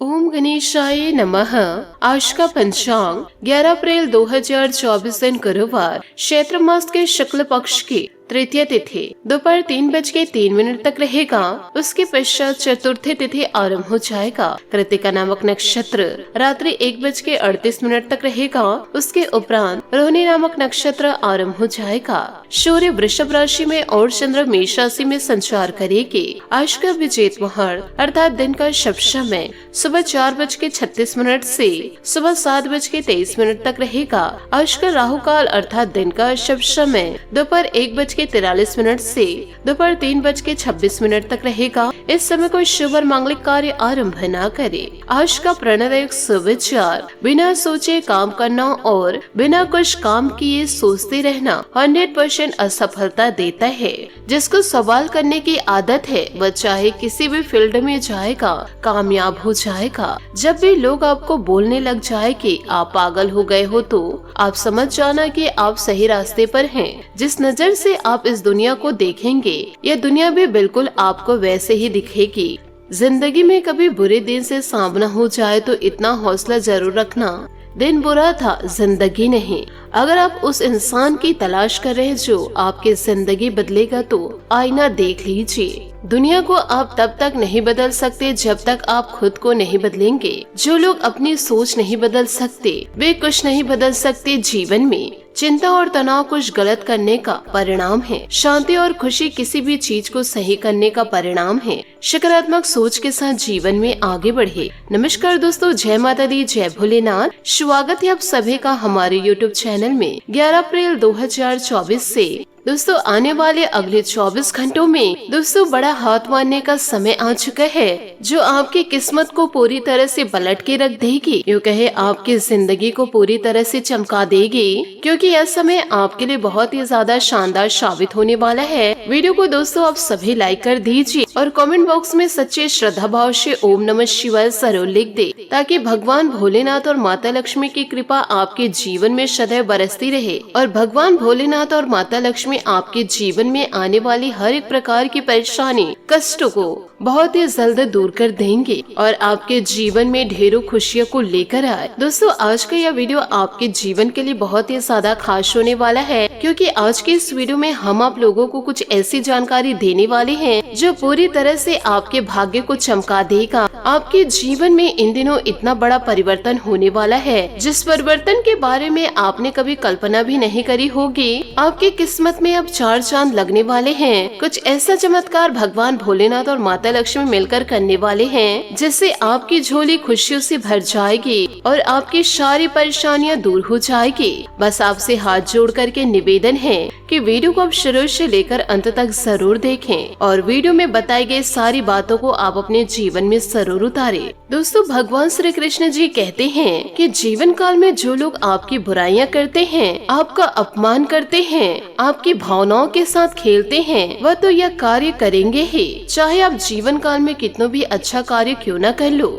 ओम गणेशाय नमः। आज का पंचांग 11 अप्रैल 2024 दिन गुरुवार, चैत्र मास के शुक्ल पक्ष की तृतीय तिथि दोपहर 3:03 तक रहेगा। उसके पश्चात चतुर्थी तिथि आरंभ हो जाएगा। कृतिका नामक नक्षत्र रात्रि 1:38 तक रहेगा। उसके उपरांत रोहिणी नामक नक्षत्र आरंभ हो जाएगा। सूर्य वृषभ राशि में और चंद्र मेष राशि में संचार करेगी। आज का विजेत मुहूर्त अर्थात दिन का शुभ समय सुबह 4:36 से सुबह 7:23 तक रहेगा। आज का राहु काल अर्थात दिन का शुभ समय दोपहर 1:43 से दोपहर 3:26 तक रहेगा। इस समय कोई शुभ और मांगलिक कार्य आरंभ न करे। आज का प्रणव सुविचार बिना सोचे काम करना और बिना कुछ काम किए सोचते रहना 100% असफलता देता है। जिसको सवाल करने की आदत है वह चाहे किसी भी फील्ड में जाएगा, कामयाब हो जाएगा। जब भी लोग आपको बोलने लग जाए कि आप पागल हो गए हो तो आप समझ जाना कि आप सही रास्ते पर हैं। जिस नजर से आप इस दुनिया को देखेंगे यह दुनिया भी बिल्कुल आपको वैसे ही दिखेगी। जिंदगी में कभी बुरे दिन से सामना हो जाए तो इतना हौसला जरूर रखना, दिन बुरा था, जिंदगी नहीं। अगर आप उस इंसान की तलाश कर रहे जो आपकी जिंदगी बदलेगा तो आईना देख लीजिए। दुनिया को आप तब तक नहीं बदल सकते जब तक आप खुद को नहीं बदलेंगे। जो लोग अपनी सोच नहीं बदल सकते वे कुछ नहीं बदल सकते जीवन में। चिंता और तनाव कुछ गलत करने का परिणाम है। शांति और खुशी किसी भी चीज को सही करने का परिणाम है। सकारात्मक सोच के साथ जीवन में आगे बढ़े। नमस्कार दोस्तों, जय माता दी, जय भोलेनाथ। स्वागत है आप सभी का हमारे YouTube चैनल में। 11 अप्रैल 2024 से दोस्तों आने वाले अगले 24 घंटों में दोस्तों बड़ा हाथ मारने का समय आ चुका है जो आपकी किस्मत को पूरी तरह से पलट के रख देगी। यूँ कहे आपकी जिंदगी को पूरी तरह से चमका देगी, क्योंकि यह समय आपके लिए बहुत ही ज्यादा शानदार साबित होने वाला है। वीडियो को दोस्तों आप सभी लाइक कर दीजिए और कमेंट बॉक्स में सच्चे श्रद्धा भाव से ओम नमः शिवाय जरूर लिख दे, ताकि भगवान भोलेनाथ और माता लक्ष्मी की कृपा आपके जीवन में सदैव बरसती रहे और भगवान भोलेनाथ और माता लक्ष्मी आपके जीवन में आने वाली हर एक प्रकार की परेशानी, कष्टों को बहुत ही जल्द दूर कर देंगे और आपके जीवन में ढेरों खुशियों को लेकर आए। दोस्तों आज का यह वीडियो आपके जीवन के लिए बहुत ही ज्यादा खास होने वाला है, क्योंकि आज के इस वीडियो में हम आप लोगों को कुछ ऐसी जानकारी देने वाले हैं जो पूरी तरह से आपके भाग्य को चमका देगा। आपके जीवन में इन दिनों इतना बड़ा परिवर्तन होने वाला है जिस परिवर्तन के बारे में आपने कभी कल्पना भी नहीं करी होगी। आपकी किस्मत में अब 4 चांद लगने वाले हैं। कुछ ऐसा चमत्कार भगवान भोलेनाथ और माता लक्ष्मी मिलकर करने वाले हैं जिससे आपकी झोली खुशियों से भर जाएगी और आपकी सारी परेशानियां दूर हो जाएगी। बस आपसे हाथ जोड़ करके निवेदन है कि वीडियो को आप शुरू से लेकर अंत तक जरूर देखें और वीडियो में बताई गई सारी बातों को आप अपने जीवन में जरूर उतारें। दोस्तों भगवान श्री कृष्ण जी कहते हैं कि जीवन काल में जो लोग आपकी बुराइयां करते हैं, आपका अपमान करते हैं, आपकी भावनाओं के साथ खेलते हैं, वह तो यह कार्य करेंगे ही, चाहे आप जीवन काल में कितना भी अच्छा कार्य क्यों न कर लो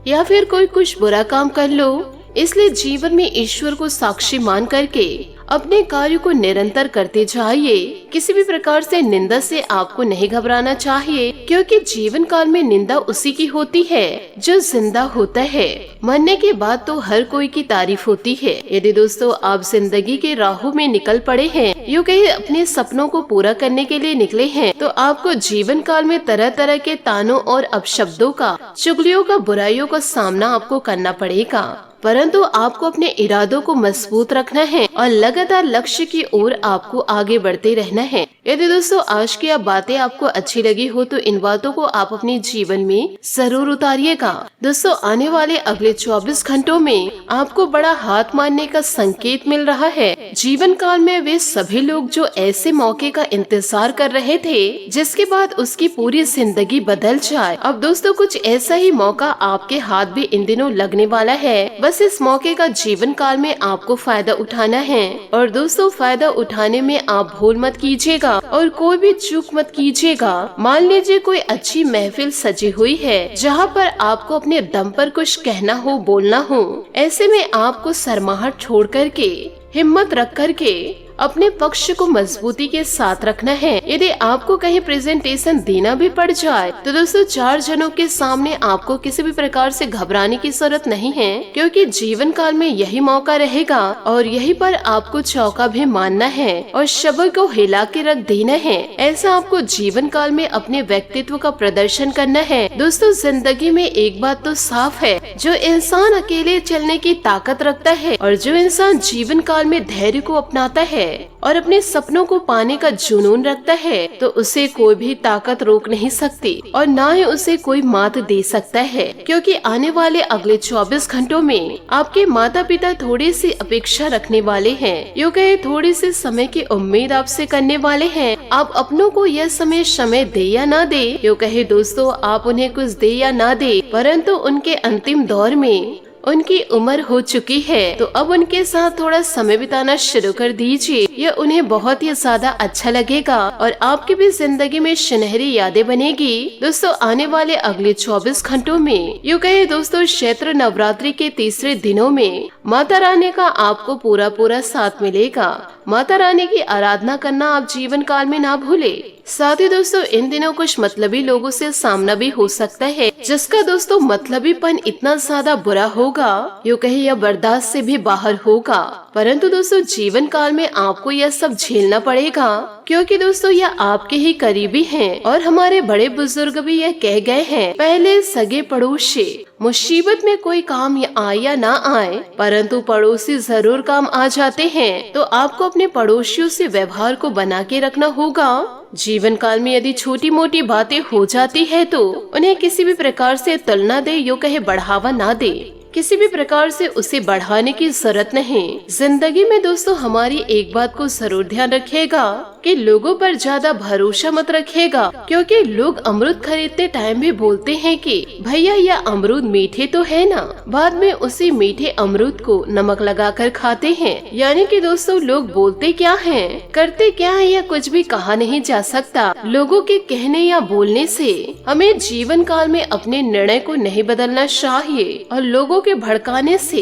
या फिर कोई कुछ बुरा काम कर लो। इसलिए जीवन में ईश्वर को साक्षी मान करके अपने कार्य को निरंतर करते जाइए। किसी भी प्रकार से निंदा से आपको नहीं घबराना चाहिए, क्योंकि जीवन काल में निंदा उसी की होती है जो जिंदा होता है। मरने के बाद तो हर कोई की तारीफ होती है। यदि दोस्तों आप जिंदगी के राहों में निकल पड़े हैं, यूँ कहे अपने सपनों को पूरा करने के लिए निकले हैं, तो आपको जीवन काल में तरह तरह के तानों और अपशब्दों का, चुगलियों का, बुराइयों का सामना आपको करना पड़ेगा। परंतु आपको अपने इरादों को मजबूत रखना है और लगातार लक्ष्य की ओर आपको आगे बढ़ते रहना है। यदि दोस्तों आज की आप बातें आपको अच्छी लगी हो तो इन बातों को आप अपने जीवन में जरूर उतारिएगा। दोस्तों आने वाले अगले 24 घंटों में आपको बड़ा हाथ मारने का संकेत मिल रहा है। जीवन काल में वे सभी लोग जो ऐसे मौके का इंतजार कर रहे थे जिसके बाद उसकी पूरी जिंदगी बदल जाए, अब दोस्तों कुछ ऐसा ही मौका आपके हाथ भी इन दिनों लगने वाला है। बस इस मौके का जीवन काल में आपको फायदा उठाना है और दोस्तों फायदा उठाने में आप भूल मत कीजिएगा और कोई भी चूक मत कीजिएगा। मान लीजिए कोई अच्छी महफिल सजी हुई है जहाँ पर आपको अपने दम पर कुछ कहना हो, बोलना हो, ऐसे में आपको शर्माहट छोड़ करके हिम्मत रख करके अपने पक्ष को मजबूती के साथ रखना है। यदि आपको कहीं प्रेजेंटेशन देना भी पड़ जाए तो दोस्तों 4 जनों के सामने आपको किसी भी प्रकार से घबराने की जरूरत नहीं है, क्योंकि जीवन काल में यही मौका रहेगा और यही पर आपको चौका भी मानना है और शब्द को हिला के रख देना है। ऐसा आपको जीवन काल में अपने व्यक्तित्व का प्रदर्शन करना है। दोस्तों जिंदगी में एक बात तो साफ है, जो इंसान अकेले चलने की ताकत रखता है और जो इंसान जीवन काल में धैर्य को अपनाता है और अपने सपनों को पाने का जुनून रखता है, तो उसे कोई भी ताकत रोक नहीं सकती और ना ही उसे कोई मात दे सकता है। क्योंकि आने वाले अगले 24 घंटों में आपके माता पिता थोड़ी सी अपेक्षा रखने वाले हैं, यूँ कहे थोड़ी सी समय की उम्मीद आपसे करने वाले हैं। आप अपनों को यह समय दे या ना दे, यूँ कहे दोस्तों आप उन्हें कुछ दे या ना दे, परंतु उनके अंतिम दौर में उनकी उम्र हो चुकी है, तो अब उनके साथ थोड़ा समय बिताना शुरू कर दीजिए। यह उन्हें बहुत ही ज्यादा अच्छा लगेगा और आपकी भी जिंदगी में सुनहरी यादें बनेगी। दोस्तों आने वाले अगले 24 घंटों में यूँ कहे दोस्तों चैत्र नवरात्रि के तीसरे दिनों में माता रानी का आपको पूरा साथ मिलेगा। माता रानी की आराधना करना आप जीवन काल में ना भूले। साथ ही दोस्तों इन दिनों कुछ मतलबी लोगों से सामना भी हो सकता है, जिसका दोस्तों मतलबीपन इतना ज्यादा बुरा होगा, यूँ कहे यह बर्दाश्त से भी बाहर होगा। परंतु दोस्तों जीवन काल में आपको यह सब झेलना पड़ेगा, क्योंकि दोस्तों यह आपके ही करीबी हैं और हमारे बड़े बुजुर्ग भी यह कह गए हैं, पहले सगे पड़ोसी। मुसीबत में कोई काम आए या ना आए, परंतु पड़ोसी जरूर काम आ जाते हैं। तो आपको अपने पड़ोसियों से व्यवहार को बना के रखना होगा। जीवन काल में यदि छोटी मोटी बातें हो जाती है तो उन्हें किसी भी प्रकार से तुलना दे, यूँ कहे बढ़ावा ना दे, किसी भी प्रकार से उसे बढ़ाने की जरूरत नहीं। जिंदगी में दोस्तों हमारी एक बात को जरूर ध्यान रखिएगा कि लोगों पर ज्यादा भरोसा मत रखिएगा, क्योंकि लोग अमरूद खरीदते टाइम भी बोलते हैं कि भैया यह अमरूद मीठे तो है ना, बाद में उसी मीठे अमरूद को नमक लगाकर खाते हैं। यानी कि दोस्तों लोग बोलते क्या हैं, करते क्या है, यह कुछ भी कहा नहीं जा सकता। लोगों के कहने या बोलने से हमें जीवन काल में अपने निर्णय को नहीं बदलना चाहिए और लोगों के भड़काने से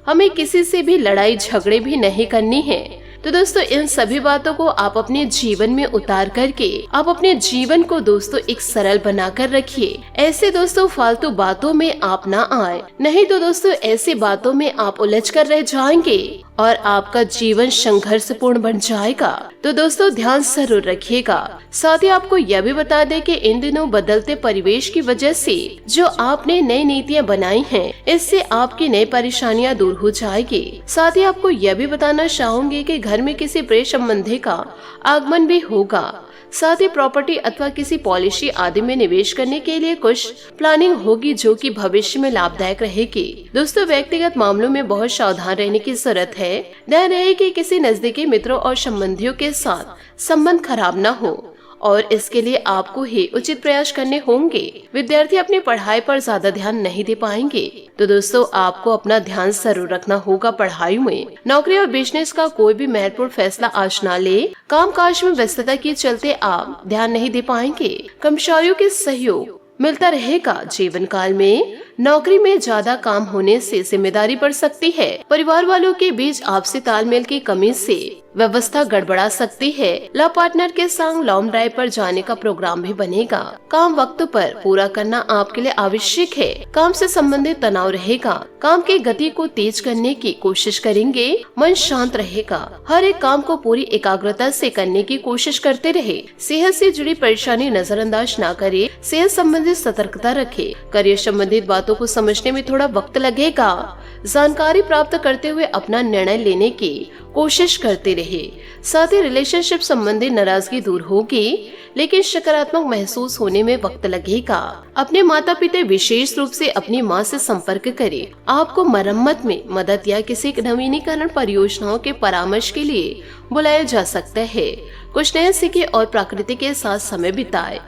हमें किसी से भी लड़ाई झगड़े भी नहीं करनी है। तो दोस्तों इन सभी बातों को आप अपने जीवन में उतार करके आप अपने जीवन को दोस्तों एक सरल बनाकर रखिए। ऐसे दोस्तों फालतू बातों में आप ना आए, नहीं तो दोस्तों ऐसे बातों में आप उलझ कर रह जाएंगे और आपका जीवन संघर्षपूर्ण बन जाएगा। तो दोस्तों ध्यान जरूर रखिएगा। साथ ही आपको यह भी बता दें कि इन दिनों बदलते परिवेश की वजह से जो आपने नई नीतियां बनाई हैं, इससे आपकी नई परेशानियां दूर हो जाएगी। साथ ही आपको यह भी बताना चाहूंगी कि घर में किसी प्रिय संबंधी का आगमन भी होगा। साथ ही प्रॉपर्टी अथवा किसी पॉलिसी आदि में निवेश करने के लिए कुछ प्लानिंग होगी, जो कि भविष्य में लाभदायक रहेगी। दोस्तों व्यक्तिगत मामलों में बहुत सावधान रहने की जरूरत है। ध्यान रहे कि किसी नजदीकी मित्रों और संबंधियों के साथ संबंध खराब न हो और इसके लिए आपको ही उचित प्रयास करने होंगे। विद्यार्थी अपनी पढ़ाई पर ज्यादा ध्यान नहीं दे पाएंगे, तो दोस्तों आपको अपना ध्यान जरूर रखना होगा पढ़ाई में। नौकरी और बिजनेस का कोई भी महत्वपूर्ण फैसला आज ना ले। काम काज में व्यस्तता के चलते आप ध्यान नहीं दे पाएंगे। कर्मचारियों के सहयोग मिलता रहेगा। जीवन काल में नौकरी में ज्यादा काम होने से जिम्मेदारी बढ़ सकती है। परिवार वालों के बीच आपसी तालमेल की कमी से व्यवस्था गड़बड़ा सकती है। लव पार्टनर के संग लॉन्ग ड्राइव पर जाने का प्रोग्राम भी बनेगा। काम वक्त पर पूरा करना आपके लिए आवश्यक है। काम से संबंधित तनाव रहेगा। काम की गति को तेज करने की कोशिश करेंगे। मन शांत रहेगा। हर एक काम को पूरी एकाग्रता से करने की कोशिश करते रहे। सेहत से जुड़ी परेशानी नजरअंदाज ना करे। सेहत संबंधित सतर्कता रखे। करियर संबंधित बातों को समझने में थोड़ा वक्त लगेगा। जानकारी प्राप्त करते हुए अपना निर्णय लेने की कोशिश करते रहे। साथ ही रिलेशनशिप संबंधी नाराजगी दूर होगी, लेकिन सकारात्मक महसूस होने में वक्त लगेगा। अपने माता पिता विशेष रूप से अपनी माँ से संपर्क करें। आपको मरम्मत में मदद या किसी नवीनीकरण परियोजनाओं के परामर्श के लिए बुलाया जा सकता है। कुछ नया सीखे और प्रकृति के साथ समय बिताए।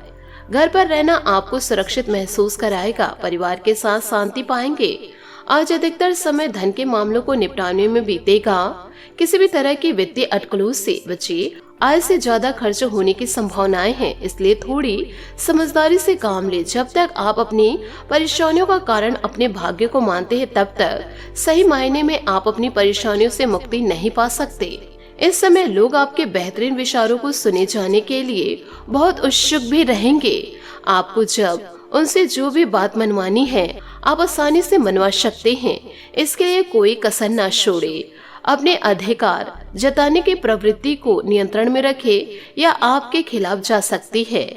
घर पर रहना आपको सुरक्षित महसूस कराएगा। परिवार के साथ शांति पाएंगे। आज अधिकतर समय धन के मामलों को निपटाने में बीतेगा। किसी भी तरह की वित्तीय अटकलों से बचिए। आय से ज्यादा खर्च होने की संभावनाएं हैं, इसलिए थोड़ी समझदारी से काम ले। जब तक आप अपनी परेशानियों का कारण अपने भाग्य को मानते हैं, तब तक सही मायने में आप अपनी परेशानियों से मुक्ति नहीं पा सकते। इस समय लोग आपके बेहतरीन विचारों को सुने जाने के लिए बहुत उत्सुक भी रहेंगे। आपको जब उनसे जो भी बात मनवानी है आप आसानी से मनवा सकते हैं। इसके लिए कोई कसर ना छोड़े। अपने अधिकार जताने की प्रवृत्ति को नियंत्रण में रखे या आपके खिलाफ जा सकती है।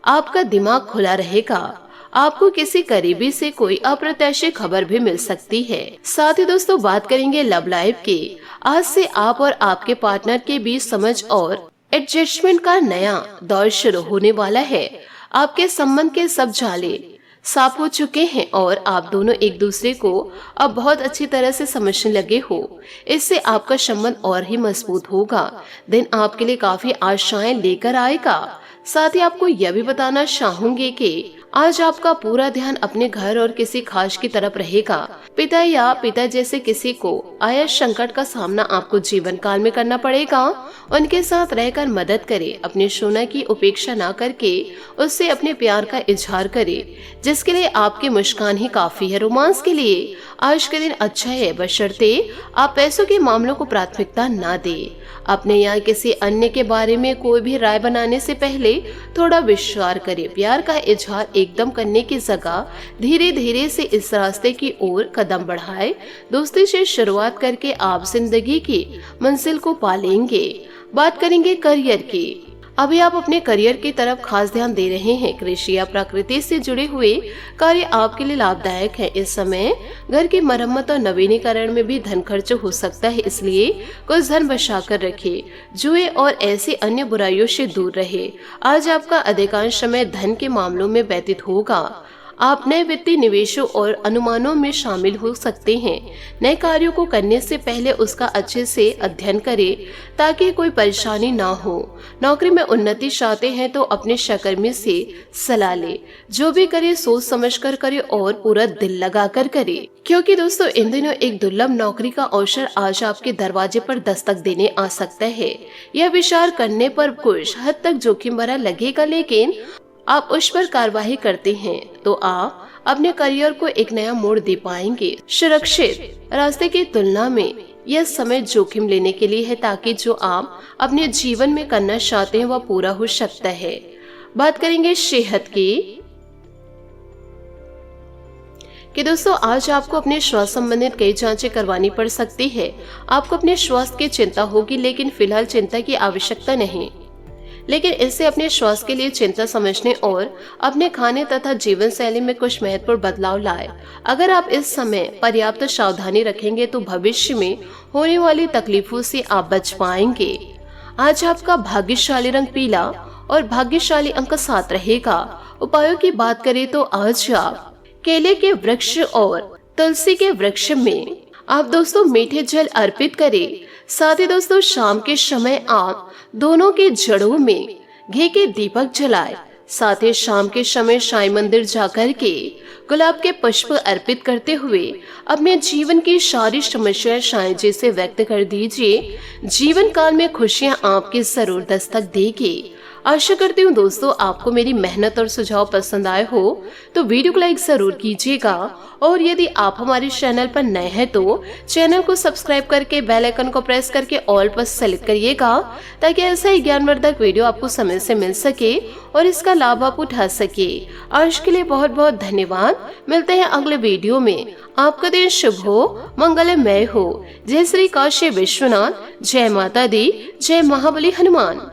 आपका दिमाग खुला रहेगा। आपको किसी करीबी से कोई अप्रत्याशित खबर भी मिल सकती है। साथ ही दोस्तों बात करेंगे लव लाइफ की। आज से आप और आपके पार्टनर के बीच समझ और एडजस्टमेंट का नया दौर शुरू होने वाला है। आपके संबंध के सब जाले साफ हो चुके हैं और आप दोनों एक दूसरे को अब बहुत अच्छी तरह से समझने लगे हो। इससे आपका संबंध और ही मजबूत होगा। दिन आपके लिए काफी आशाएं लेकर आएगा। साथ ही आपको यह भी बताना चाहूंगी कि आज आपका पूरा ध्यान अपने घर और किसी खास की तरफ रहेगा। पिता या पिता जैसे किसी को आया संकट का सामना आपको जीवन काल में करना पड़ेगा। उनके साथ रहकर मदद करे। अपने सोना की उपेक्षा ना करके उससे अपने प्यार का इजहार करे, जिसके लिए आपकी मुस्कान ही काफी है। रोमांस के लिए आज के दिन अच्छा है, बशर्ते आप पैसों के मामलों को प्राथमिकता ना दे। अपने या किसी अन्य के बारे में कोई भी राय बनाने से पहले थोड़ा विचार करें। प्यार का इजहार एकदम करने की जगह धीरे धीरे से इस रास्ते की ओर कदम बढ़ाएं। दोस्ती से शुरुआत करके आप जिंदगी की मंजिल को पालेंगे। बात करेंगे करियर की। अभी आप अपने करियर की तरफ खास ध्यान दे रहे हैं। कृषि या प्रकृति से जुड़े हुए कार्य आपके लिए लाभदायक है। इस समय घर की मरम्मत और नवीनीकरण में भी धन खर्च हो सकता है, इसलिए कुछ धन बचा कर रखे। जुए और ऐसी अन्य बुराइयों से दूर रहे। आज आपका अधिकांश समय धन के मामलों में व्यतीत होगा। आप नए वित्तीय निवेशों और अनुमानों में शामिल हो सकते हैं। नए कार्यों को करने से पहले उसका अच्छे से अध्ययन करें ताकि कोई परेशानी ना हो। नौकरी में उन्नति चाहते हैं तो अपने सहकर्मी से सलाह ले। जो भी करे सोच समझ कर करे और पूरा दिल लगा कर करे, क्योंकि दोस्तों इन दिनों एक दुर्लभ नौकरी का अवसर आज आपके दरवाजे पर दस्तक देने आ सकता है। यह विचार करने पर कुछ हद तक जोखिम भरा लगेगा, लेकिन आप उस पर कार्रवाई करते हैं तो आप अपने करियर को एक नया मोड़ दे पाएंगे। सुरक्षित रास्ते की तुलना में यह समय जोखिम लेने के लिए है, ताकि जो आप अपने जीवन में करना चाहते हैं वह पूरा हो सकता है। बात करेंगे सेहत की कि दोस्तों आज आपको अपने स्वास्थ्य संबंधित कई जांचें करवानी पड़ सकती है। आपको अपने स्वास्थ्य की चिंता होगी, लेकिन फिलहाल चिंता की आवश्यकता नहीं। लेकिन इससे अपने स्वास्थ्य के लिए चिंता समझने और अपने खाने तथा जीवन शैली में कुछ महत्वपूर्ण बदलाव लाए। अगर आप इस समय पर्याप्त सावधानी रखेंगे तो भविष्य में होने वाली तकलीफों से आप बच पाएंगे। आज आपका भाग्यशाली रंग पीला और भाग्यशाली अंक 7 रहेगा। उपायों की बात करें तो आज आप केले के वृक्ष और तुलसी के वृक्ष में आप दोस्तों मीठे जल अर्पित करें। साथ ही दोस्तों शाम के समय आप दोनों के जड़ों में घी के दीपक जलाएं। साथ ही शाम के समय साई मंदिर जाकर के गुलाब के पुष्प अर्पित करते हुए अपने जीवन की सारी समस्याएं साईं जी से व्यक्त कर दीजिए। जीवन काल में खुशियां आपकी जरूर दस्तक देगी। आशा करती हूँ दोस्तों आपको मेरी मेहनत और सुझाव पसंद आए हो तो वीडियो को लाइक जरूर कीजिएगा, और यदि आप हमारे चैनल पर नए हैं तो चैनल को सब्सक्राइब करके बेल आइकन को प्रेस करके ऑल पर सेलेक्ट करिएगा, ताकि ऐसा ही ज्ञानवर्धक वीडियो आपको समय से मिल सके और इसका लाभ आप उठा सके। आज के लिए बहुत बहुत धन्यवाद। मिलते हैं अगले वीडियो में। आपका दिन शुभ हो, मंगलमय हो। जय श्री काशी विश्वनाथ, जय माता दी, जय महाबली हनुमान।